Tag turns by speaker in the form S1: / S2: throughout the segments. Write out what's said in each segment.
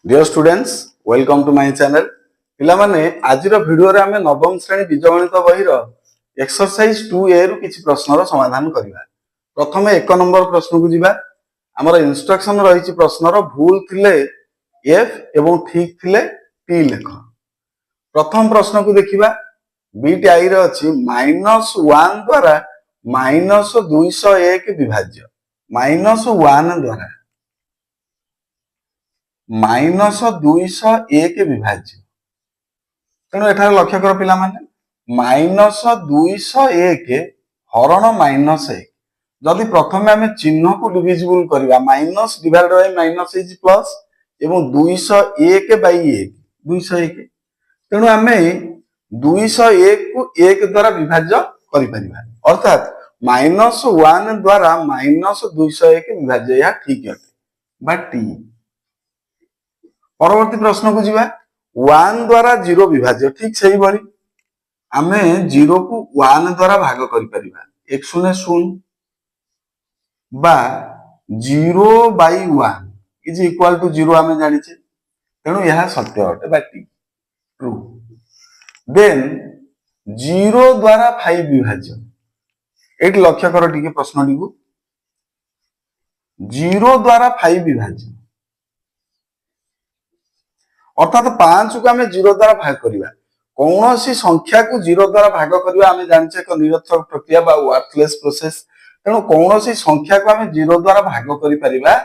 S1: Dear students welcome to my channel पिला माने आज वीडियो रे हमें नवम श्रेणी बीजगणित बही रो एक्सरसाइज 2A रु किछि प्रश्न रो समाधान करिवा। प्रथमे 1 नंबर प्रश्न को जिबा। हमर इंस्ट्रक्शन रहिछि प्रश्न रो भूल थिले F एवं ठीक थिले T लेख। प्रथम प्रश्न को देखिबा। बीट आई रे अछि -1 द्वारा -201 विभाज्य। -1 द्वारा -201 विभाज्य। तेणु एठार लक्ष्य कर पिला माने -201 हरण -1 जदि प्रथमे आमे चिन्ह को डिविजिबल करिवा minus divide by minus is plus एवं 201 बाय 1 201 तेणु आमे 201 को 1 द्वारा विभाज्य करि परिबा अर्थात -1 द्वारा -201 विभाज्य या ठीक है बा टी। परवर्ती प्रश्न को जीवा 1 द्वारा 0 विभाज्य ठीक सही भली आमे 0 को 1 द्वारा भाग करि परिबा 1 0 0 बा 0 बाय 1 इज इक्वल टू 0 आमे जानि छे तेनु यह सत्य अटे बा टी ट्रू। देन 0 द्वारा 5 विभाज्य एट लक्ष्य कर टिके प्रश्न टी को 0 द्वारा 5 विभाज्य अर्थात 5 को आमे 0 द्वारा भाग करिबा कौन सी संख्या को 0 द्वारा भाग करिबा आमे जानछे एक निरर्थक प्रक्रिया बा वर्थलेस प्रोसेस तेणु कौन सी संख्या को आमे 0 द्वारा भाग करि परिबा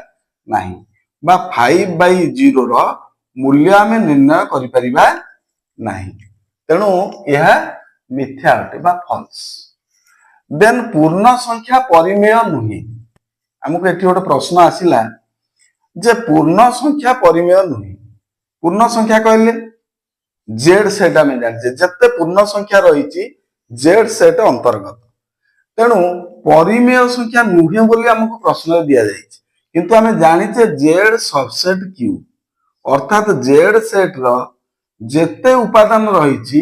S1: नाही बा 5 बाय 0 रो मूल्य आमे निर्णय करि परिबा नाही तेणु यह मिथ्या अटे बा फॉल्स। देन पूर्ण संख्या परिमेय नुही हमको एठी गोटे प्रश्न आसिला जे पूर्ण संख्या परिमेय नुही पूर्ण संख्या कहले जेड सेट आमे जानिछे जत्ते पूर्ण संख्या रहिछि जेड सेट अंतर्गत तेणु परिमेय संख्या नुहे बोली हमको प्रश्न दिया जाइछि किंतु आमे जानिछे जेड सबसेट क्यू अर्थात जेड सेट रो जेते उपादान रहिछि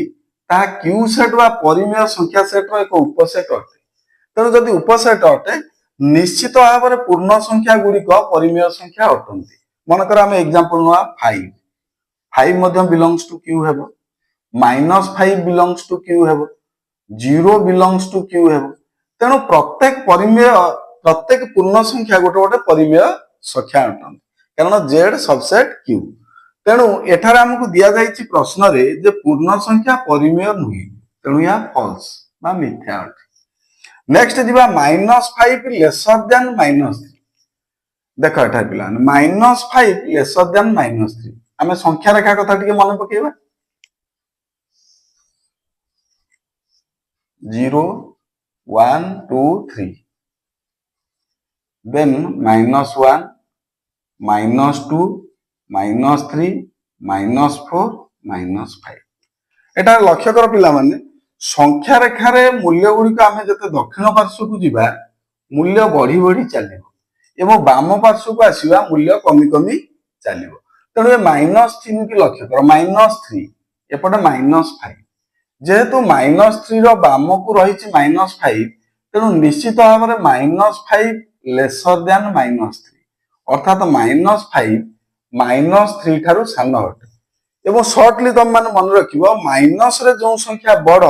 S1: ता क्यू सेट वा परिमेय संख्या सेट रो एक उपसेट अटे तेणु जदि उपसेट अटे निश्चित भाव में पूर्ण संख्या गुड़ी परिमेय संख्या अटंती मनकर आमे एग्जांपल नुआ 5 मध्य बिलोंग्स टू क्यू हेबो -5 बिलोंग्स टू क्यू हेबो 0 बिलोंग्स टू क्यू हेबो तेणु प्रत्येक परिमेय प्रत्येक पूर्ण संख्या गोटे गोटे परिमेय संख्या अटंती कारण जेड सबसेट क्यू तेणु एठार हमकु दिया जाइछि प्रश्न रे जे पूर्ण संख्या परिमेय नुही तेणु या फॉल्स बा मिथ्या अटे। नेक्स्ट जिबा -5 लेसर देन -3 देखो एठा पिला -5 लेसर देन -3 आमे संख्या रेखा कथा टिके मन पकेबा 0 1 2 3 देन -1 -2 -3 -4 -5 एटा लक्ष्य कर पिला माने संख्या रेखा रे मूल्य गुडी को आमे जते दक्षिण पार्श्व को जिबा मूल्य बढ़ी बढ़ी चलिबो एवं वाम पार्श्व को आसीबा मूल्य कमी कमी चलिबो तेणु -3 की लक्ष्य कर -3 एपटे -5 जेहेतु -3 रो वाम को रहिछि -5 तेणु निश्चित भाव में -5 लेसर देन -3 अर्थात -5 -3 ठारू सान अटे एवं शॉर्टली तुम माने मन रखिबो माइनस रे जो संख्या बड़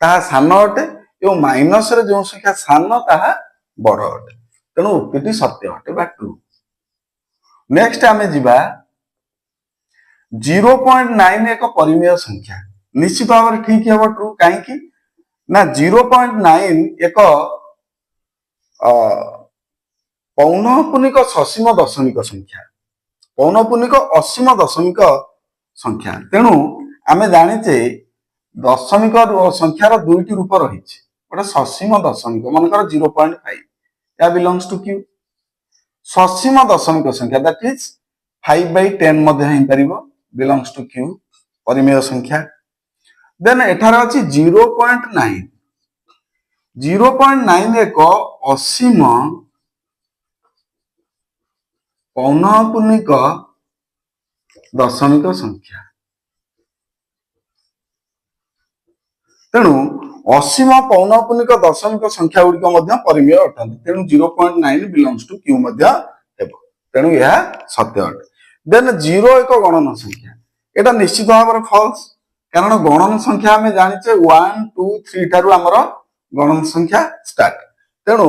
S1: ताहा सान अटे एवं माइनस रे जो संख्या सान ताहा बड़ अटे तेणु उक्तिटी सत्य अटे बा ट्रू। नेक्स्ट आमे जिबा 0.9 एक परिमेय संख्या निश्चित भाव में ठीक है ट्रू काहे कि ना 0.9 एक पौनःपुनिक ससीम दशमिक संख्या पौनःपुनिक असीम दशमिक संख्या तेणु आमे जानिचे दशमिक संख्यार दुईटी रूप रही गोटे ससीम दशमिक मनकर 0.5 या बिलोंग्स टू क्यू ससीम दशमिक संख्या दैट इज 5 बाय 10 मध्ये हेइ परिबो बिलोंग्स टू क्यू परिमेय संख्या। देन एठार अछि 0.9 एक असीम पौनःपुनिक दशमिक संख्या तेणु असीम पौनःपुनिक दशमिक संख्या गुडी मध्ये परिमेय अटंती तेणु 0.9 बिलोंग्स टू क्यू मध्ये हेबो तेणु यह सत्य अटे। देन 0 एक गणन संख्या एटा निश्चित भाव में फॉल्स कारण गणन संख्या आम जाने 1 2 3 ठारू आमर गणन संख्या स्टार्ट तेणु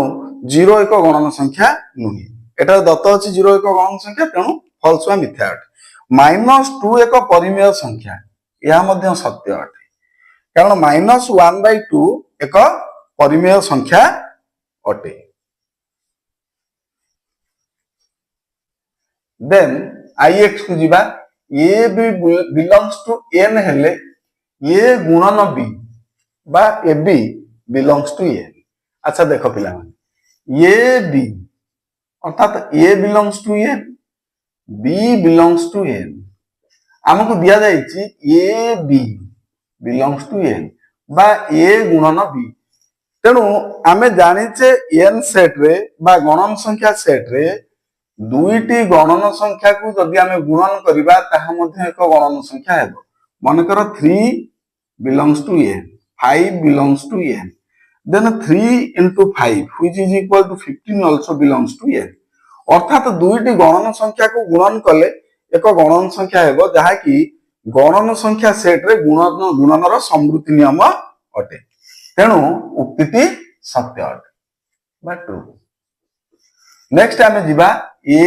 S1: 0 एक गणन संख्या नुहे एटा दत्त अच्छी 0 एक गणन संख्या तेणु फॉल्स वा मिथ्या अटे -2 एक परिमेय संख्या यह सत्य अटे कारण -1/2 एक परिमेय संख्या अटे देन ix को जीवा A B belongs to N हेले ए गुणन बी बा A B belongs to N अच्छा देखो पिला माने ए बी अर्थात A belongs to N B belongs to N हमको दिया जाइए A B belongs to N बा ए गुणन बी तेणु आमे जानिचे एन सेट रे बा गणन संख्या सेट रे दुईटी गणन संख्या को जदि आमे गुणन करिबा ताहा मध्ये एक गणन संख्या हेबो मनकर 3 belongs to N 5 belongs to N then 3 into 5 which is equal to 15 also belongs to n अर्थात दुईटी गणन संख्या को गुणन कले एक गणन संख्या हेबो जहा कि गणन संख्या सेट रे गुणनर समृद्धि नियम अटे तेणु उक्तिटी सत्य अटे बा ट्रू नेक्स्ट आमे जिबा A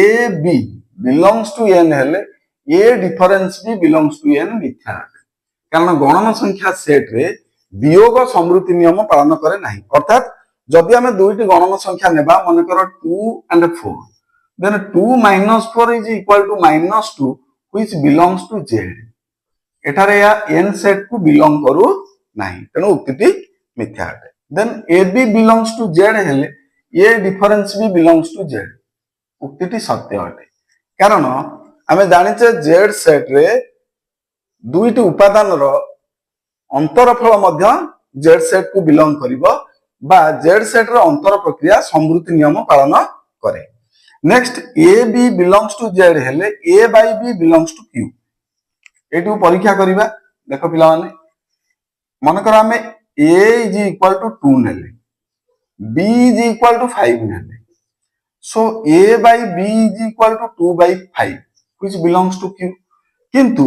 S1: B belongs to N हेले ए difference B belongs to N मिथ्या कारण गणन संख्या सेट रे वियोग समृद्धि नियम पालन करे नाही अर्थात जदि आमे दुईटी गणन संख्या नेबा मनकर 2 and 4 then 2 - 4 is equal to -2 which belongs to z एठारे या n सेट को बिलोंग करू नाही तेणु उक्तिटी मिथ्या अटे then a B belongs to z हेले ए difference b belongs to z उक्तिटी सत्य अटे कारण आमे जानिचे z सेट रे दुईटी उपादान रो अंतरफल मध्य z सेट को बिलोंग करिवो बा z सेट रो अंतर प्रक्रिया समृद्धि नियम पालन करे next a B belongs to z हेले a by b belongs to q एटू परीक्षा करिबा देखो पिला माने मनकर आमे a is equal to 2 नेले b is equal to 5 नेले so a by b is equal to 2 by 5 which belongs to q किंतु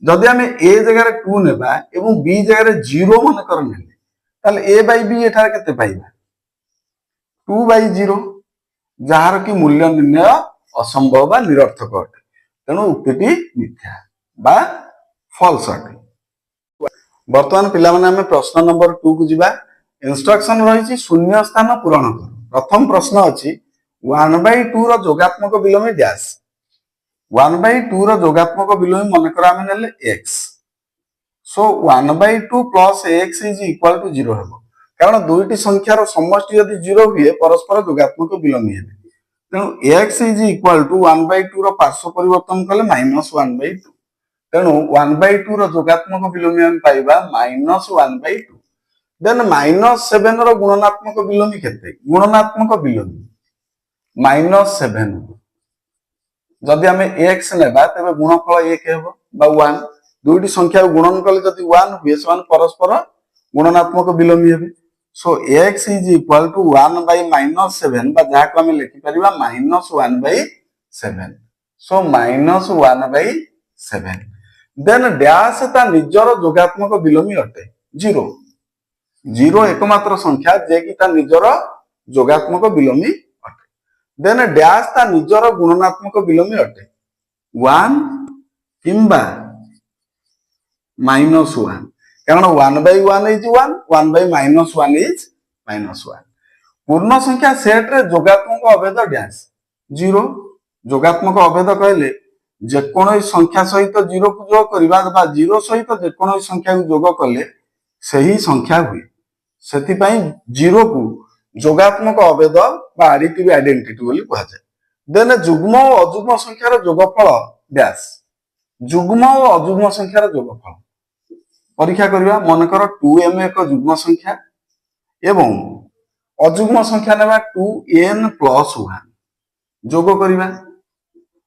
S1: जदि आमे a जगह रे 2 नेबा एवं b जगह रे 0 मन कर नेले ताले a by b एठार केते पाइबा 2 by 0 जहार की मूल्य निर्णय असंभव बा निरर्थक अटे तेणु उक्तिटी मिथ्या बा फॉल्स अटे वर्तमान पिला माने आमे प्रश्न नंबर 2 को जिबा इंस्ट्रक्शन रही शून्य स्थान पूरण कर प्रथम प्रश्न अछि 1/2 रो जोगात्मक विलोमी डैश 1/2 रो जोगात्मक विलोमी मनकर आमे नेले x so 1/2 plus x is equal to 0 हेबो कारण दुईटी संख्या रो समष्टि यदि 0 हुए परस्पर जोगात्मक विलोमी हेबे तेणु x इज इक्वल टू 1/2 रो पार्श्व परिवर्तन कले -1/2 तेणु 1/2 रो जोगात्मक विलोमी हम पाइबा -1/2 देन -7 रो गुणनात्मक विलोमी केते गुणनात्मक विलोमी -7 जदि आमे x नेबा तबे गुणफल 1 हेबो बा 1 दुईटी संख्या गुणन कले जदि 1 हुए समान परस्पर गुणनात्मक विलोमी हेबे so x is equal to 1 by -7 बा जहा को आमे लिखि परिबा -1/7 सो -1/7 देन डैश ता निजर जोगात्मक विलोमी अटे 0 0 एकमात्र संख्या जे कि ता निजर जोगात्मक विलोमी अटे देन डैश ता निजर गुणनात्मक विलोमी अटे 1 किंबा -1 कारण 1/1 इज 1 1 by -1 इज -1 पूर्ण संख्या सेट रे जोगात्मक अभेद डैश 0 जोगात्मक अभेद कहले जेकोनो संख्या सहित 0 को जोग करबा बा 0 सहित जेकोनो संख्या को जोग कले सही संख्या हुए सेति पई 0 को जोगात्मक अभेद बा एडिटिव आइडेंटिटी बोली कहा जाय देन जुग्म और अजुग्म संख्यार जोगफल डैश जुग्म और अजुग्म संख्यार जोगफल परीक्षा करिबा मनकर 2m एक जुग्म संख्या एवं अजुग्म संख्या नेबा 2n + 1 जोग करिबा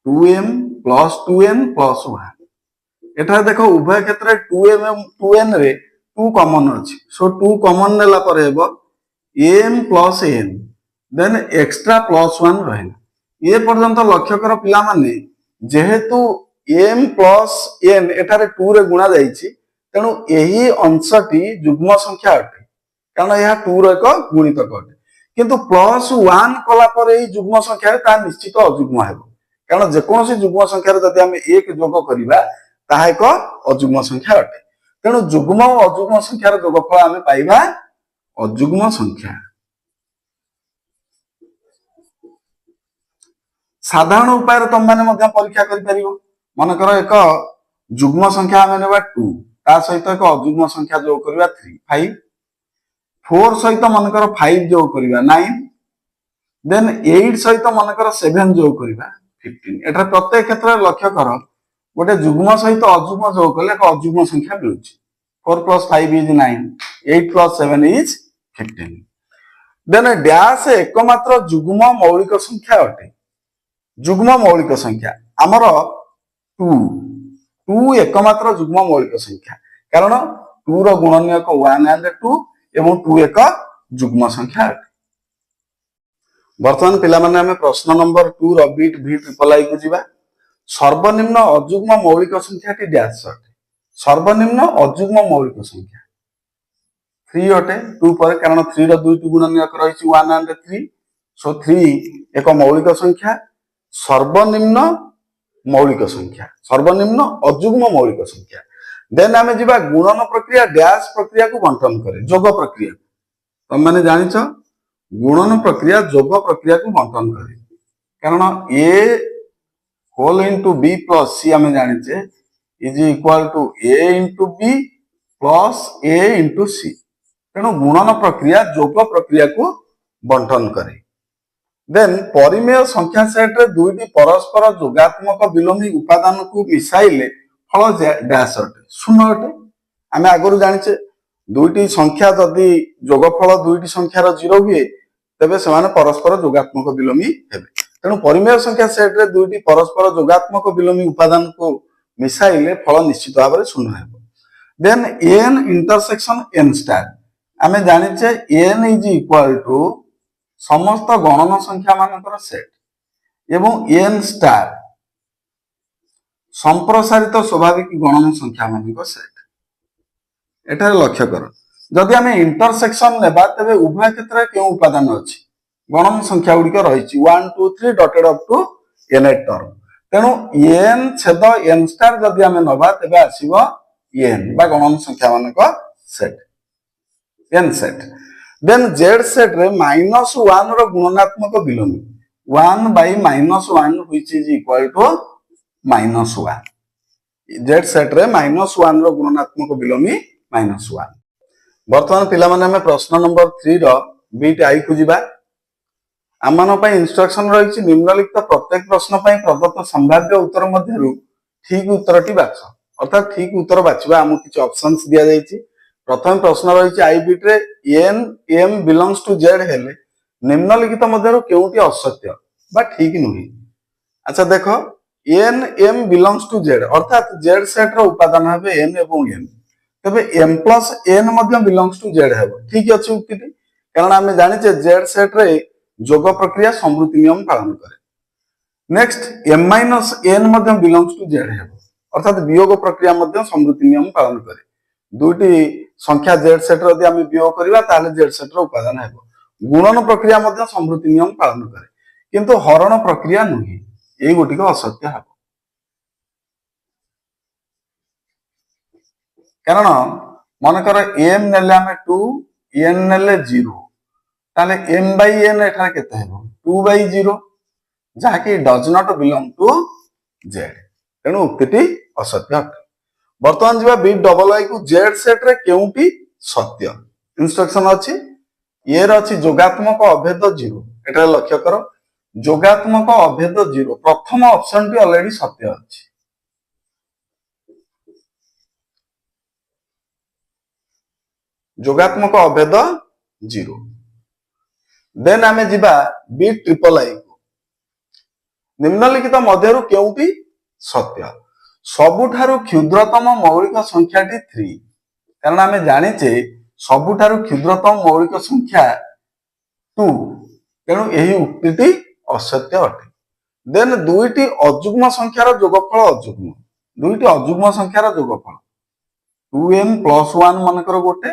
S1: 2m + 2n + 1 एठा देखो उभय क्षेत्र 2m एवं 2n रे 2 कॉमन अछि सो 2 कॉमन नेला पर हेबो m + n देन एक्स्ट्रा +1 रहला ये पर्यंत लक्ष्य कर पिला माने जेहेतु m प्लस n एठारे 2 रे गुणा जाइछि तेणु एही अंशटी युग्म संख्या अटे कारण यह 2 रो एक गुणितक अटे किंतु प्लस 1 कला पर एही युग्म संख्या ता निश्चित अयुग्म हेबो कारण जेकोसी युग्म संख्या जदि हम 1 जोग करिबा ताहा एक अयुग्म संख्या अटे तेणु युग्म और अयुग्म संख्यार जोगफल आमे पाइबा अयुग्म संख्या साधारण उपाय तुम मैंने परीक्षा कर मनकर एक युग्म संख्या आम ना 2 ता सहित एक अयुग्म संख्या जोग करवा 3 5 4 सहित मनकर 5 जोग करवा 9 देन 8 सहित मनकर 7 जोग करवा 15 एटा प्रत्येक क्षेत्र में लक्ष्य कर गोटे युग्म सहित अयुग्म जोग कले एक अयुग्म संख्या मिलूँ 4 + 5 इज 9 8 + 7 इज 15 देन डैश एकमात्र युग्म मौलिक संख्या अटे युग्म मौलिक संख्या आमर 2 एकमात्र युग्म मौलिक संख्या कारण 2 रो गुणनीयक 1 and 2 एवं 2 एक युग्म संख्या अटे वर्तमान पिला माने हमें प्रश्न नंबर 2 रो बीट v ट्रिपल आई को जीवा सर्वनिम्न अयुग्म मौलिक संख्याटी डैश अटे सर्वनिम्न अयुग्म मौलिक संख्या 3 अटे 2 पर कारण 3 रो दुईटी गुणनीयक रहिछि 1 and 3 सो 3 एक मौलिक संख्या सर्वनिम्न मौलिक संख्या सर्वनिम्न अयुग्म मौलिक संख्या देन आमे जीवा गुणन प्रक्रिया डैश प्रक्रिया को बंटन करे जोग प्रक्रिया तुम माने जानिछ गुणन प्रक्रिया जोग प्रक्रिया को बंटन करे कारण a whole into b plus c आमे जानिछे is equal to a into b plus a into c तेणु गुणन प्रक्रिया जोग प्रक्रिया को बंटन करे देन परिमेय संख्या सेट रे दुईटी परस्पर जोगात्मक विलोमी उपादान को मिसाइले फल डैश अटे शून्य अटे आमे आगरु जानिछे दुईटी संख्या जदि जोगफल दुईटी संख्यार 0 हुए तेबे सेमाने परस्पर जोगात्मक विलोमी हेबे तेणु परिमेय संख्या सेट रे दुईटी परस्पर जोगात्मक विलोमी उपादान को मिसाइले फल निश्चित भाव में शून्य हेबो then n intersection n star आमे जानिछे n इज इक्वल टू समस्त गणन संख्या मानकर सेट एवं n स्टार संप्रसारित स्वाभाविक गणन संख्या मानकर सेट एटा लक्ष्य कर जदि आमे इंटरसेक्शन लेबा तबे उभय क्षेत्र में केउ उपादान अछि गणन संख्या गुड़िक रही 1 2 3 dotted up to n term तेणु n छेद n स्टार जदि आमे नबा तबे आसीबो n बा गणन संख्या मानक set n set then z set रे -1 रो गुणनात्मक विलोमी 1 by -1 which is equal to -1 z set रे -1 रो गुणनात्मक विलोमी -1 वर्तमान पिला माने हमें प्रश्न नंबर 3 रो बीट आई को जीवा आमान पई इंस्ट्रक्शन रही निम्नलिखित प्रत्येक प्रश्न पई प्रदत्त संभाव्य उत्तर मध्यरु ठीक उत्तरटी बाछ अर्थात ठीक उत्तर बाछबा हमु किछ ऑप्शंस दिया जायछि प्रथम प्रश्न रही आई बीट रे n m belongs to z हेले निम्नलिखित मध्यरु केउटी असत्य बा ठीक नुही अच्छा देखो n m belongs to z अर्थात z सेट रो उपादान हेबे n एवं n तबे m प्लस n मध्य बिलोंग्स टू z हेबो ठीक अछि उक्तिटी कारण आमे जानिछे z सेट रे जोग प्रक्रिया समृद्धि नियम पालन करे नेक्स्ट m माइनस n मध्य बिलोंग्स टू z हेबो अर्थात वियोग प्रक्रिया मध्य समृद्धि नियम पालन करे दुईटी संख्या z सेट रो यदि आमे वियोग करिवा ताले z सेट रो उपादान हेबो गुणन प्रक्रिया मध्य समृद्धि नियम पालन करे किंतु हरण प्रक्रिया नुही एई गोटी को असत्य हेबो कारण मनकर m नेले आमे 2 n नेले 0 ताले m by n एठारे केते हेबो 2 by 0 जहा कि does not belong to z तेणु उक्तिटी असत्य अटे वर्तमान जीवा बी डबल आई को z सेट रे केउटी सत्य इंस्ट्रक्शन अछि ए रे अछि जोगात्मक अभेद 0 एठारे लक्ष्य करो जोगात्मक अभेद 0 प्रथम ऑप्शन टी ऑलरेडी सत्य अछि जोगात्मक अभेद 0 देन आमे जीवा बी ट्रिपल आई को निम्नलिखित मध्यरु केउटी सत्य सबुठारु क्षुद्रतम मौलिक संख्याटी 3 कारण आमे जानिचे सबुठारु क्षुद्रतम मौलिक संख्या 2 तेणु एही उक्तिटी असत्य अटे देन दुईटी अजुग्म संख्यार जोगफल अजुग्म, दुईटी अजुग्म संख्यार जोगफल 2n + 1 मनकर गोटे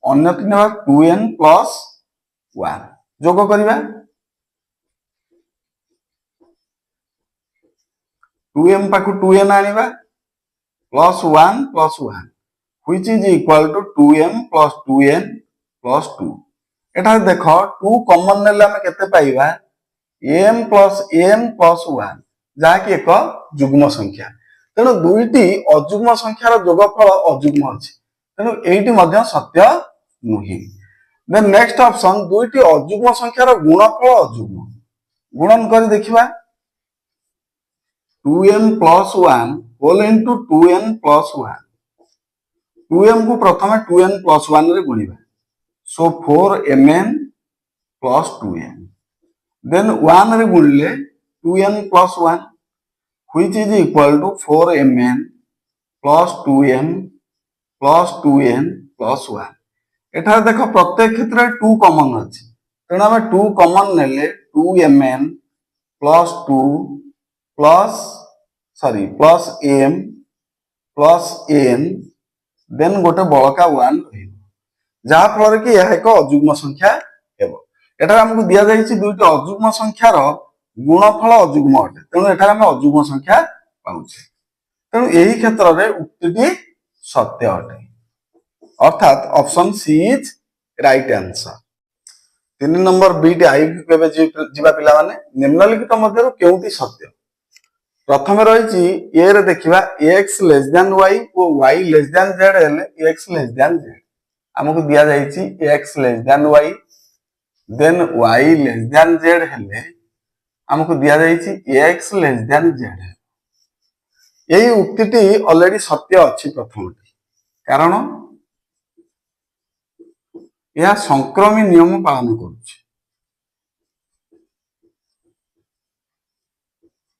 S1: अन्यटी नेबा 2n + 1 जोग करिबा 2m पाखु 2n आनिबा +1 + 1 which is equal to 2m + 2n + 2 एटा देखो 2 कॉमन नेले हम केते पाइबा m + n + 1 जहा कि एक जुग्म संख्या तेणु दुईटी अजुग्म संख्यार जोगफल अजुग्म अछि तेणु एइटी मध्य सत्य नुही। देन नेक्स्ट ऑप्शन दुईटी अजुग्म संख्यार गुणफल अजुग्म गुणन कर देखिबा 2m + 1 whole into 2n + 1 2m को प्रथमे 2n + 1 रे गुणिबा सो 4mn + 2n देन 1 रे गुणिले 2n + 1 which is equal to 4mn + 2m + 2n + 1 एठार देखो प्रत्येक क्षेत्र में 2 कॉमन अछि तेणु हम 2 कॉमन नेले 2mn + 2 plus m plus n then गोटे बड़का 1 जहा फल कि यह एक अजुग्म संख्या हेबो एठार हमकु दिया जाइछि दुईटी अजुग्म संख्यार गुणफल अजुग्म अटे तेणु एठार हम अजुग्म संख्या पाउछे तेणु एही क्षेत्र रे उक्तिटी सत्य अटे अर्थात option C is right answer. 3 नंबर बीटी आई केबे जिबा पिला माने निम्नलिखित मध्यरु केउटी सत्य प्रथमे रहिछि ए रे देखिबा x y और y z हेले x z हमकु दिया जाइछि x y then y z हेले हमको दिया जाइछि x z यही उक्तिटी ऑलरेडी सत्य अछि प्रथमटी कारण यह संक्रमी नियम पालन करुछि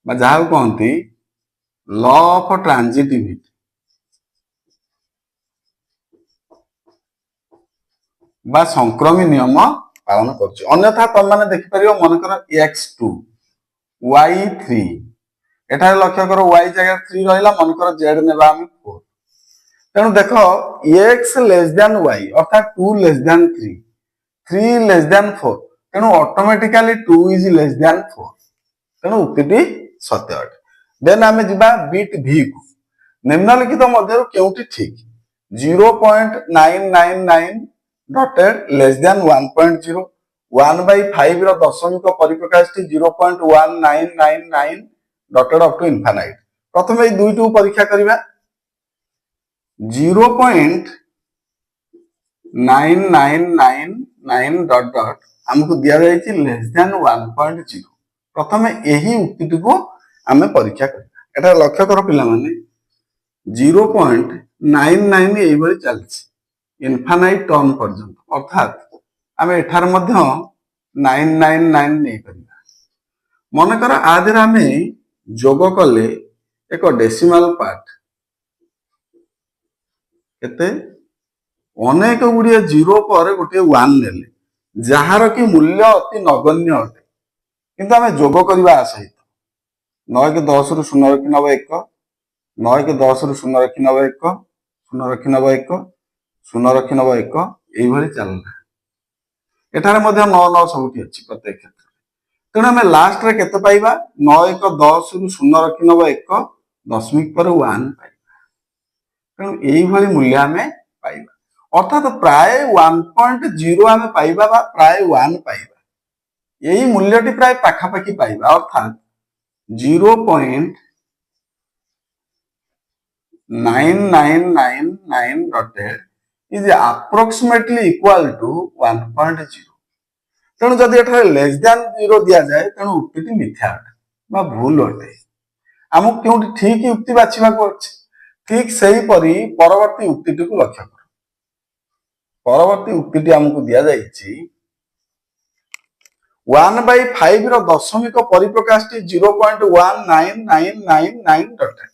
S1: जहाँ कहती लॉ ऑफ ट्रांजिटिविटी बा संक्रमी नियम पालन करुछि अन्यथा तुम माने देखि परियो मनकर x2 y3 एठारे लक्ष्य करो y जगह 3 रहिला मनकर z नेबा हम 4 तेणु देख x y अर्थात 2 <3 3 4 तेणु ऑटोमेटिकली 2 इज <4 तेणु उक्तिटी सत्य अटे देन आमे जिबा बिट v को निम्नलिखित मध्यरु केउटी ठीक 0.999 डॉटेड <1.0 1/5 रो दशमिक परिप्रकाशटी 0.1999 डॉटेड अप टू इनफाइनाइट प्रथमे ए दुईटू परीक्षा करिबा 0.9999 डॉट डॉट हमको दिया जाइछि <1.0 प्रथमे एही उक्तिटी को आमे परीक्षा करिबा एटा लक्ष्य करो पिला माने 0.99 एई भली चलछि इनफाइनाइट टर्म पर्यंत अर्थात आमे एठार मध्य 999 नै करिबा मन कर आधर आमे जोग कले एक डेसिमल पार्ट केते अनेक गुड़िया जीरो पर गोटे 1 नेले जहार कि मूल्य अति नगण्य अटे किंतु आमे जोग करिबा सहित 9 के 10 रु 0 रखि नब 1 9 के 10 रु 0 रखि नब 1 0 रखि नब 1 0 रखि नब 1 एई भली चलना एठारे मध्ये 9 9 सबुठी अछि प्रत्येक क्षेत्र तेणु आमे लास्ट रे केते पाइबा 9 1 10 रु 0 रखि नब 1 दशमिक पर 1 पाइबा तेणु एई भली मूल्य आमे पाइबा अर्थात प्राय 1.0 आमे पाइबा बा प्राय 1 पाइबा यही मूल्यटी प्राय पाखापाखी पाइबा अर्थात 0.9999 dotted is approximately equal to 1.0 तेणु जदि एठारे लेस देन 0 दिया जाए तेणु उक्तिटी मिथ्या अटे बा भूल अटे हमको केउटी ठीक उक्ति बाछिबा को अछि ठीक सही परी परवर्ती उक्तिटी को लक्ष्य करो परवर्ती उक्तिटी हमको दिया जाइछि 1/5 रो दशमिक परिप्रकाशटी 0.1999 डॉटेड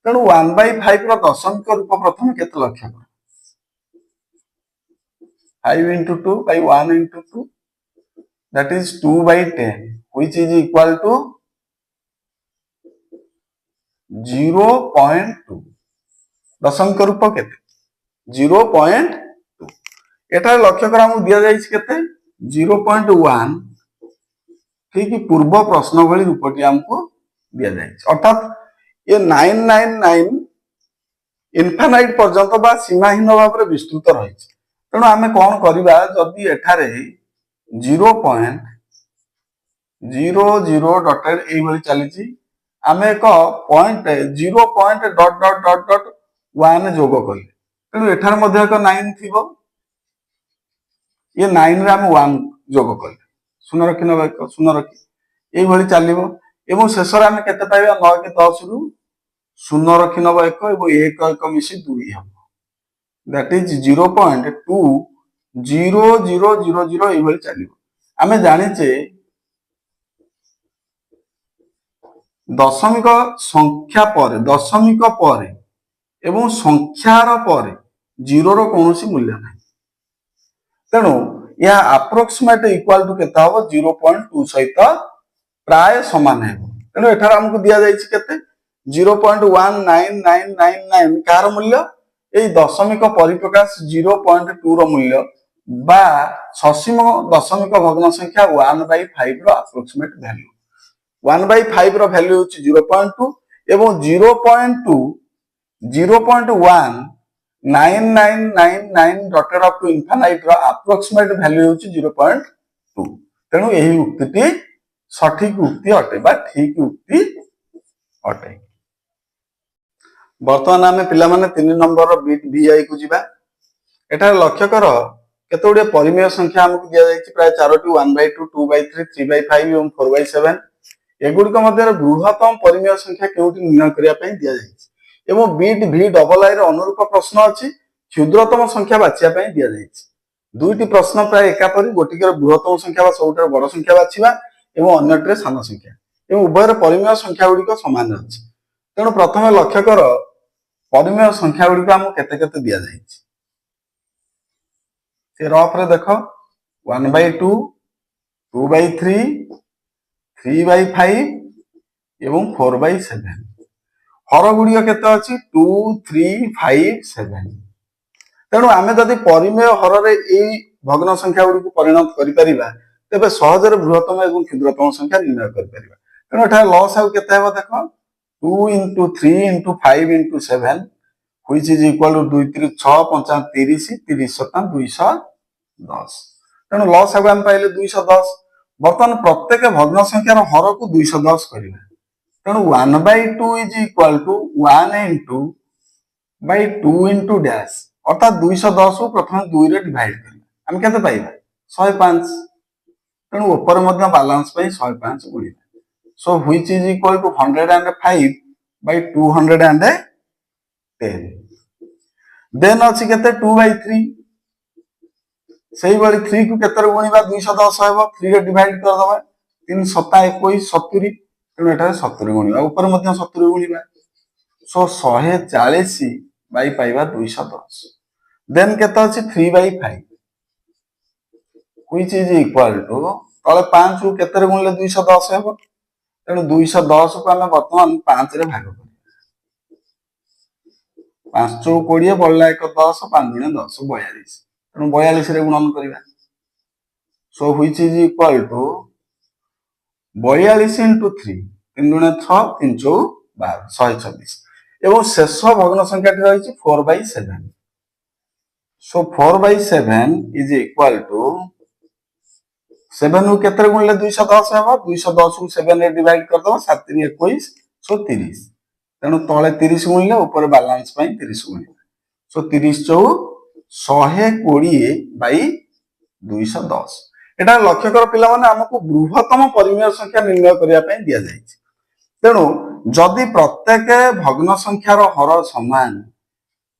S1: तेणु 1/5 रो दशमिक रूप प्रथम केते लक्ष्य करो 5 into 2 by 1 into 2 that is 2/10 which is equal to 0.2 दशमिक रूप केते 0.2 एटा लक्ष्य कर हमକୁ दिया जाइछ केते 0.1 ठीक पूर्व प्रश्न भली रूपटी हमको दिया जाइछ अर्थात ये 999 इनफाइनाइट पर्यंत बा सीमाहीन भाव में विस्तृत रही तेणु आम कौन करवा जदि एठारे 0.00 डटेड ये चली आम एक पॉइंट 0.... जोग कले तेणु एठार एक 9 थी ये 9 रे आम 1 जोग कले शून्य रखी नवा एक शून्य रखी ये चलो एवं शेष आम के 9 के 10 रु शून्य रखी नवा एक एक मिसी 2 हम दैट इज 0.2000 ये चलो आम जाचे दशमिक संख्या पर दशमिक पर एवं संख्यार पर जीरो रो कौन मूल्य ना तेणु यह अप्रोक्सीमेट इक्वाल टू केता हम 0.2 सहित प्राय समान है तेणु एठार हमको दिया जाइछि केते 0.19999 कार मूल्य ए दशमिक परिप्रकाश 0.2 रो मूल्य बा ससीम दशमिक भग्न संख्या 1/5 रो अप्रोक्सीमेट वैल्यू 1/5 रो वैल्यू होछि 0.2 एवं 0.19999 डॉटेड अप टू इनफाइनाइट रो अप्रोक्सीमेट वैल्यू होछि 0.2 तेणु एही उक्तिटी सठिक उक्ति अटे बा ठीक उक्ति अटे वर्तमान आमे पिला माने 3 नंबर रो बिट VI को जिबा एटा लक्ष्य कर केतोडे परिमेय संख्या हमकु दिया जाइछि प्राय 4टी 1/2 2/3 3/5 एवं 4/7 एगुड़िक मध्य बृहत्तम परिमेय संख्या केउटी निर्णय करिया पई दिया जाइछि एवं बिट VII रो अनुरूप प्रश्न अछि क्षुद्रतम संख्या बाछिया पई दिया जाइछि दुईटी प्रश्न प्राय एकापरि गोटिकर बृहत्तम संख्या बा सबुठार बड़ संख्या बाछिबा एवं अन्यटरे सान संख्या एवं उभयर परिमेय संख्या गुड़िक समान अछि तेणु प्रथमे लक्ष्य कर परिमेय संख्या गुड़िक हमकु केते केते दिया जाइछि से रफ रे देखो 1/2 2/3 3/5 एवं 4/7 हर गुड़िक केते अछि 2 3 5 7 तेणु आमे जदि परिमेय हर रे ए भग्न संख्या गुड़ी को परिणत करि परिबा तेबे सहजरे बृहत्तम एवं क्षुद्रतम संख्या निर्णय करि परिबा तेणु एठा लॉस आउ केते हेबो देखो 2 into 3 into 5 into 7 which is equal to 2 3 6 5 30 30 7 210 तेणु लॉस आउ हम पाइले 210 बर्तमान प्रत्येक भग्न संख्यार हर को 210 करिबा तेणु 1/2 is equal to 1 into by 2 into dash अर्थात 210 को प्रथम 2 रे डिवाइड करिबा हम केते पाइबा 105 तेणु ऊपर मध्य बैलेंस पई 105 गुणिबा so which is equal to 105 by 210 then अछि केते 2/3 सही वाली 3 को केतर गुणिबा 210 हेबो 3 रे डिवाइड कर दबा 3 7 21 70 तेणु एटा 70 गुणिबा ऊपर मध्य 70 गुणिबा सो 140 बाई पाइबा 210 देन केते अछि 3/5 which is equal to तले 5 को केतर गुणले 210 हेबो तेणु 210 को आमे वर्तमान 5 रे भाग करिबा 5 चौ 20 बळला 1 10 5 गुणे 10 42 तेणु 42 रे गुणन करिबा सो which is equal to 42 into 3 3 गुणे 6 3 चौ 12 126 एवं शेष भग्न संख्याटी रही 4/7 सो 4/7 is equal to 7 को केतर गुणले 210 हेबो 210 को 7 रे डिवाइड कर दबो 7 3 21 सो 30 तेणु तळे 30 गुणले ऊपर बैलेंस पई 30 गुणिबा सो 30 चौ 120 बाई 210 एटा लक्ष्य कर पिला माने हमकु बृहत्तम परिमेय संख्या निर्णय करिया पई दिया जाइछि तेणु जदि प्रत्येक भग्न संख्यार हर समान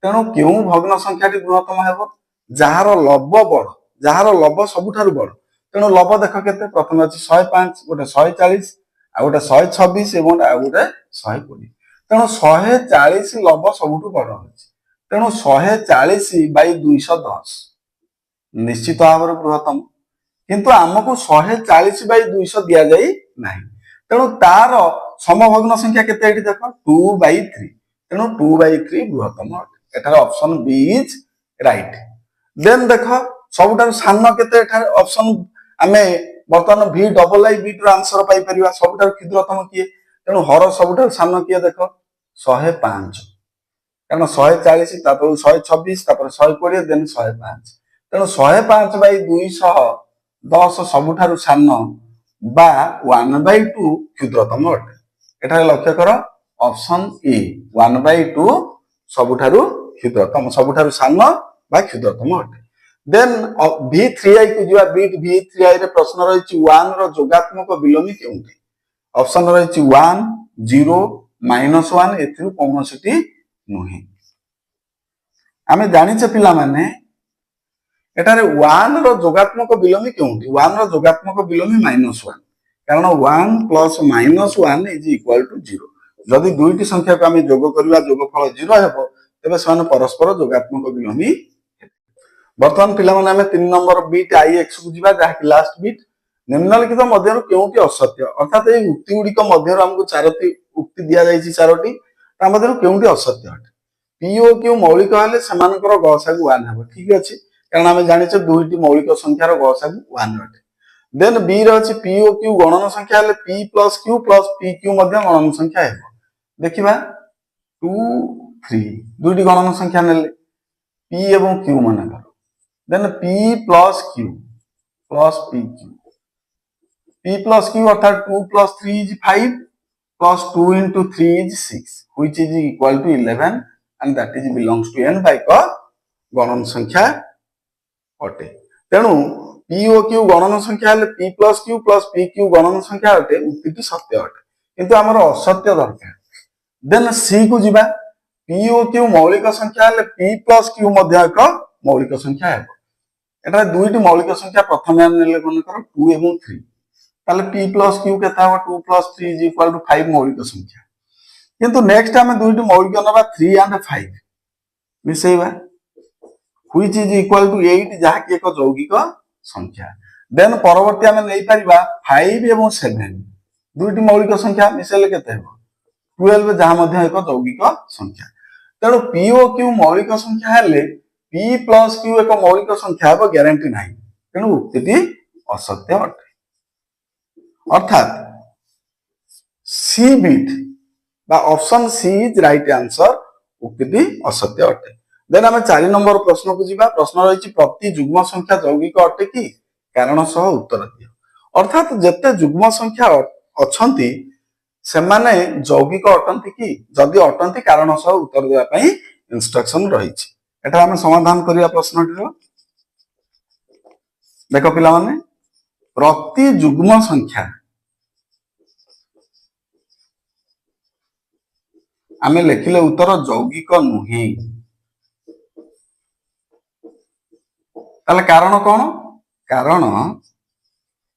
S1: तेणु केउ भग्न संख्याटी बृहत्तम हेबो जहार लब्ध बड़ जहार लब्ध सबुठारु बड़ तेणु लब्ध देख केते प्रथम अछि 105 गोटे 140 आ गोटे 126 एवं आ गोटे 120 तेणु 140 लब्ध सबुठु बड़ अछि तेणु 140 बाई 210 निश्चित भाव बृहत्तम किंतु आमको 140 बाई 200 दिया जाई नाही तेणु तार समभग्न संख्या केते एठी देखो 2/3 तेणु 2/3 बृहत्तम अटे एठार option B is right. Then देखो सबुठार सान केते एठार ऑप्शन आमे वर्तमान v डबल आई बी रो आंसर पाई परिबा सबुठार क्षुद्रतम किए तेणु हर सबुठार सान किए देखो 105 कारण 140 तापर 126 तापर 120 देन 105 तेणु 105/210 सबुठार सान बा 1/2 क्षुद्रतम अटे एठारे लक्ष्य कर ऑप्शन ए 1/2 सबुठारु क्षुद्रतम सबुठारु सान बा क्षुद्रतम अटे। देन v3i को जिवा बिट v3i रे प्रश्न रहिछि 1 रो जोगात्मक विलोमी केउंटी ऑप्शन रहिछि 1 0 -1 एथिरु कोनोसिटी नुहे आमे जानिछे पिला माने एटारे 1 रो जोगात्मक विलोमी केउंटी 1 रो जोगात्मक विलोमी -1 कारण 1 + -1 इज इक्वल टू 0 जदि दुईटी संख्या को आमे जोग करबा जोगफल 0 हेबो तबे समान परस्पर जोगात्मक विलोमी वर्तमान पिला माने आमे 3 नंबर बिट ix को जिबा जहा कि लास्ट बिट निम्नलिखित मध्यरु केउंटी असत्य अर्थात ए उक्ति गुडी को मध्यरु हमकु चारोटी उक्ति दिया जाईछि चारोटी ता मध्यरु केउंटी असत्य अटे p o q मौलिक हेले समानकर गसागु 1 हेबो ठीक अछि कारण आमे जानिछे दुईटी मौलिक संख्यार गसागु 1 अटे। देन b रे अछि p o q गणन संख्या हेले p + q + p q मध्य गणन संख्या हेबो देखिबा 2 3 दुईटी गणन संख्या नेले p एवं q मानकर then p + q + pq p + q अर्थात 2 + 3 is 5 plus 2 into 3 is 6 which is equal to 11 and that is belongs to n by क गणन संख्या अटे तेणु p o q गणन संख्या हेले p + q + pq गणन संख्या अटे उक्तिटी सत्य अटे किंतु हमर असत्य दरकार। देन c को जिबा p o q मौलिक संख्या हेले p + q मध्य एक मौलिक संख्या हेबो एटा दुईटी मौलिक संख्या प्रथमे हम नेले कोन कर 2 एवं 3 ताले p + q केता हो 2 + 3 is equal to 5 मौलिक संख्या किंतु नेक्स्ट हमें दुईटी मौलिक नबा 3 and 5 मिसेइबा which is equal to 8 जहा कि एक यौगिक संख्या देन परवर्ती हमें नै परिबा 5 एवं 7 दुईटी मौलिक संख्या मिसेले केते हो 12 जहा मध्य एक यौगिक संख्या तेणु p o q मौलिक संख्या हेले p + q एक मौलिक संख्या हो ग्यारंटी नाही तेणु उक्तिटी असत्य अटे अर्थात सी बिट बा option C is right answer उक्तिटी असत्य अटे। देन हमें 4 नंबर प्रश्न को जिबा प्रश्न रहिछि प्रति युग्म संख्या यौगिक अटे कि कारण सह उत्तर दियो अर्थात जते युग्म संख्या अछंती सेमाने यौगिक अटंती कि जदि अटंती कारण सह उत्तर देबा पई इंस्ट्रक्शन रहिछि एटा हम समाधान करिया प्रश्नटी देखो पिला माने प्रति युग्म संख्या आमे लेखिले उत्तर यौगिक नुहे ताले कारण कोन कारण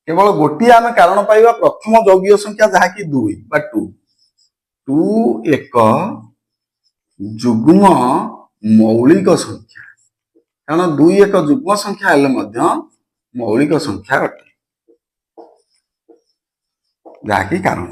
S1: केवल गोटी आमे कारण पाइबा प्रथम यौगिक संख्या जहा कि 2 बा 2 एक युग्म मौलिक संख्या कारण 2 एक युग्म संख्या हेले मध्य मौलिक संख्या अटे जहा कि कारण